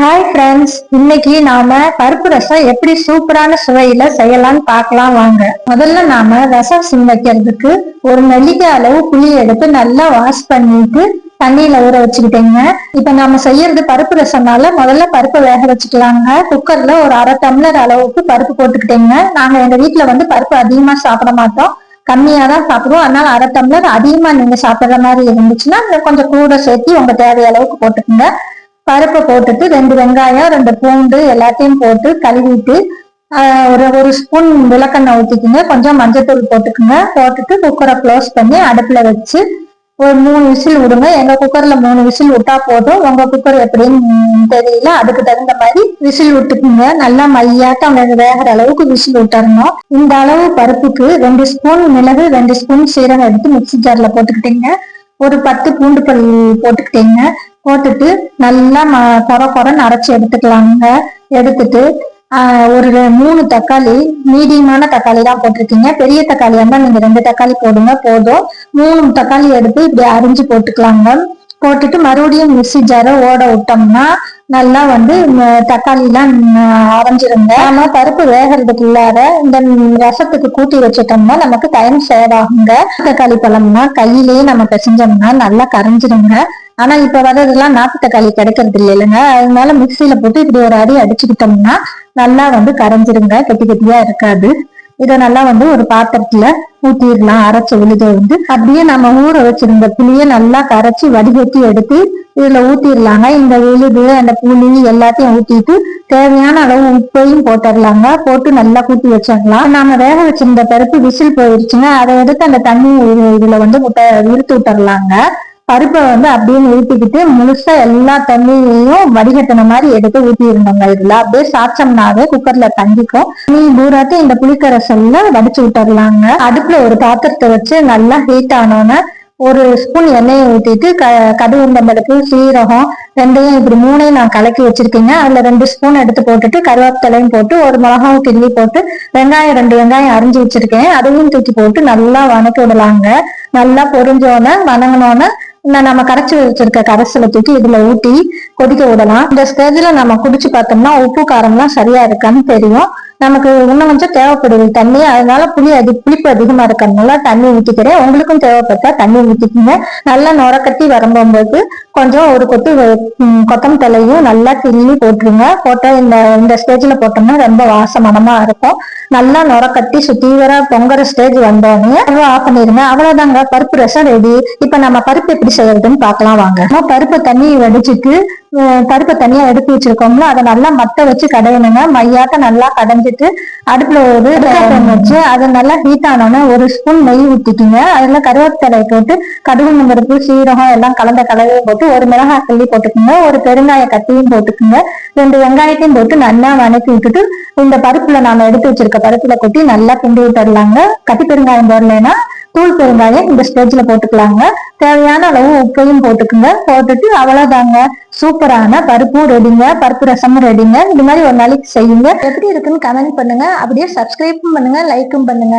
Hi friends, இன்னைக்கு நாம பருப்பு ரசம் எப்படி சூப்பரான சுவையில செய்யலாம்னு பார்க்கலாம் வாங்க. முதல்ல நாம ரசம் வைக்கிறதுக்கு ஒரு நெல்லிக்காய் அளவு புளி எடுத்து நல்லா வாஷ் பண்ணிட்டு தண்ணியில ஊற வச்சுக்கிட்டேங்க. இப்ப நாம செய்யறது பருப்பு ரசம்னால முதல்ல பருப்பை வேக வச்சுக்கலாங்க. குக்கர்ல ஒரு அரை டம்ளர் அளவுக்கு பருப்பு போட்டுக்கிட்டேங்க. நாங்க எங்க வீட்டுல பருப்பு அதிகமா சாப்பிட மாட்டோம், கம்மியா தான் சாப்பிடுவோம். அதனால அரை டம்ளர் அதிகமா நீங்க சாப்பிடுற மாதிரி இருந்துச்சுன்னா கொஞ்சம் கூட சேர்த்து உங்க தேவை அளவுக்கு போட்டுக்கோங்க. பருப்பை போட்டுட்டு 2 வெங்காயம் 2 பூண்டு எல்லாத்தையும் போட்டு கழுவிட்டு ஒரு ஸ்பூன் விளக்கெண்ணெய் ஊற்றிக்குங்க. கொஞ்சம் மஞ்சத்தூள் போட்டுக்குங்க. போட்டுட்டு குக்கரை க்ளோஸ் பண்ணி அடுப்புல வச்சு ஒரு 3 விசில் விடுங்க. எங்க குக்கர்ல 3 விசில் விட்டா போதும். உங்க குக்கர் எப்படின்னு தெரியல, அதுக்கு தகுந்த மாதிரி விசில் விட்டுக்குங்க. நல்லா மையாட்டம் வேகிற அளவுக்கு விசில் விட்டுறணும். இந்த அளவு பருப்புக்கு 2 ஸ்பூன் மிளகு 2 ஸ்பூன் சீரகம் எடுத்து மிக்சி ஜார்ல போட்டுக்கிட்டீங்க. ஒரு 10 பூண்டு பல் போட்டுக்கிட்டீங்க. போட்டுட்டு நல்லா கொரன்னு அரைச்சி எடுத்துக்கலாங்க. எடுத்துட்டு ஒரு 3 தக்காளி, மீடியமான தக்காளி தான் போட்டிருக்கீங்க. பெரிய தக்காளி இருந்தா நீங்க 2 தக்காளி போடுங்க போதும். 3 தக்காளி எடுத்து இப்படி அரிஞ்சு போட்டுக்கலாங்க. போட்டுட்டு மறுபடியும் மிக்சி ஜார ஓட விட்டோம்னா நல்லா தக்காளி எல்லாம் அரைஞ்சிருங்க. நாம பருப்பு வேகிறதுக்கு இல்லாத இந்த ரசத்துக்கு கூட்டி வச்சுட்டோம்னா நமக்கு டைம் சேவ் ஆகுங்க. தக்காளி பழம்னா கையிலேயே நம்ம பிசைஞ்சோம்னா நல்லா கரைஞ்சிருங்க. ஆனா இப்ப வர்றதெல்லாம் நாட்டு தக்காளி கிடைக்கிறது இல்லைங்க. அதனால மிக்சியில போட்டு இப்படி ஒரு அடி அடிச்சுக்கிட்டோம்னா நல்லா கரைஞ்சிருங்க, கெட்டி கெட்டியா இருக்காது. இதை நல்லா ஒரு பாத்திரத்துல ஊத்திடலாம். அரைச்ச விழுத அப்படியே நம்ம ஊற வச்சிருந்த புளிய நல்லா கரைச்சி வடிகட்டி எடுத்து இதுல ஊத்திடலாங்க. இந்த விழுது அந்த புளி எல்லாத்தையும் ஊத்திட்டு தேவையான அளவு உப்பையும் போட்டுடலாங்க. போட்டு நல்லா கூட்டி வச்சிடலாம். நாம வேக வச்சிருந்த பருப்பு விசில் போயிடுச்சுங்க. அதை எடுத்து அந்த தண்ணி இதுல இழுத்து விட்டுறலாங்க. பருப்பை அப்படியே நிறுத்திக்கிட்டு முழுசா எல்லா தண்ணியையும் வடிகட்டின மாதிரி எடுத்து ஊத்தி இருந்தோங்க. இதுல அப்படியே சாச்சோம்னாவே குக்கர்ல தங்கிக்கும். பூராட்டி இந்த புளிக்கரசல்ல வடிச்சு விட்டுறலாங்க. அடுப்புல ஒரு பாத்திரத்தை வச்சு நல்லா ஹீட் ஆனோன்னு ஒரு ஸ்பூன் எண்ணெயை ஊத்திட்டு கடுகு உளுந்தம்பருப்பு சீரகம் ரெண்டையும் இப்படி 3ஐயும் நான் கலக்கி வச்சிருக்கேங்க. அதுல 2 ஸ்பூன் எடுத்து போட்டுட்டு கருவேப்பிலையும் போட்டு ஒரு மிளகாவும் கிள்ளி போட்டு 2 வெங்காயம் அரிஞ்சு வச்சிருக்கேன், அதையும் தூக்கி போட்டு நல்லா வணக்கி விடலாங்க. நல்லா பொரிஞ்சோன்னு வணங்கினோன்னு நம்ம கரைச்சி வச்சிருக்க கரைசலை தூக்கி இதுல ஊட்டி கொதிக்க விடலாம். இந்த ஸ்டேஜ்ல நம்ம குடிச்சு பார்த்தோம்னா உப்பு காரம்லாம் சரியா இருக்கான்னு தெரியும். நமக்கு இன்னும் கொஞ்சம் தேவைப்படுது தண்ணி. அதனால புளிப்பு அதிகமா இருக்கிறதுனால தண்ணி ஊத்திக்கிறேன். உங்களுக்கும் தேவைப்பட்டா தண்ணி ஊத்திக்குங்க. நல்லா நுரக்கட்டி வரும்போது கொஞ்சம் ஒரு கொத்தம் தலையும் நல்லா கிள்ளி போட்டுருங்க. போட்டா இந்த ஸ்டேஜ்ல போட்டோம்னா ரொம்ப வாசமனமா இருக்கும். நல்லா நுரக்கட்டி சுத்தீவிர பொங்குற ஸ்டேஜ் வந்தோடனே ஆஃப் பண்ணிருங்க. அவ்வளவுதாங்க, பருப்பு ரசம் ரெடி. இப்ப நம்ம பருப்பு எப்படி செய்யறதுன்னு பார்க்கலாம் வாங்க. பருப்பை தண்ணியை வடிச்சிட்டு பருப்பை தனியா எடுத்து வச்சிருக்கோம்ல, அதை நல்லா மட்டை வச்சு கடையணுங்க. மையாட்ட நல்லா கடைஞ்சிட்டு அடுப்புல ஒரு வச்சு அதை நல்லா ஹீட் ஆனோன்னு ஒரு ஸ்பூன் நெய் ஊத்திக்கிங்க. அதுல கருவேப்பிலை போட்டு கடுகு பருப்பு சீரகம் எல்லாம் கலந்த கலவையும் போட்டு ஒரு மிளகாய் கிள்ளி போட்டுக்குங்க. ஒரு பெருங்காய கட்டியும் போட்டுக்குங்க. 2 வெங்காயத்தையும் போட்டு நல்லா வணக்கி விட்டுட்டு இந்த பருப்புல நாம எடுத்து வச்சிருக்க பருப்புல கொட்டி நல்லா கிண்டி விட்டுடலாங்க. கட்டி பெருங்காயம் போடலைன்னா தூள் பெருங்காயம் இந்த ஸ்டேஜ்ல போட்டுக்கலாங்க. தேவையான அளவு உப்பையும் போட்டுக்குங்க. போட்டுட்டு அவ்வளவுதாங்க, சூப்பரான பருப்பும் ரெடிங்க, பருப்பு ரசமும் ரெடிங்க. இது மாதிரி ஒரு நாளைக்கு செய்யுங்க. எப்படி இருக்குன்னு கமெண்ட் பண்ணுங்க. அப்படியே சப்ஸ்கிரைபும் பண்ணுங்க, லைக்கும் பண்ணுங்க.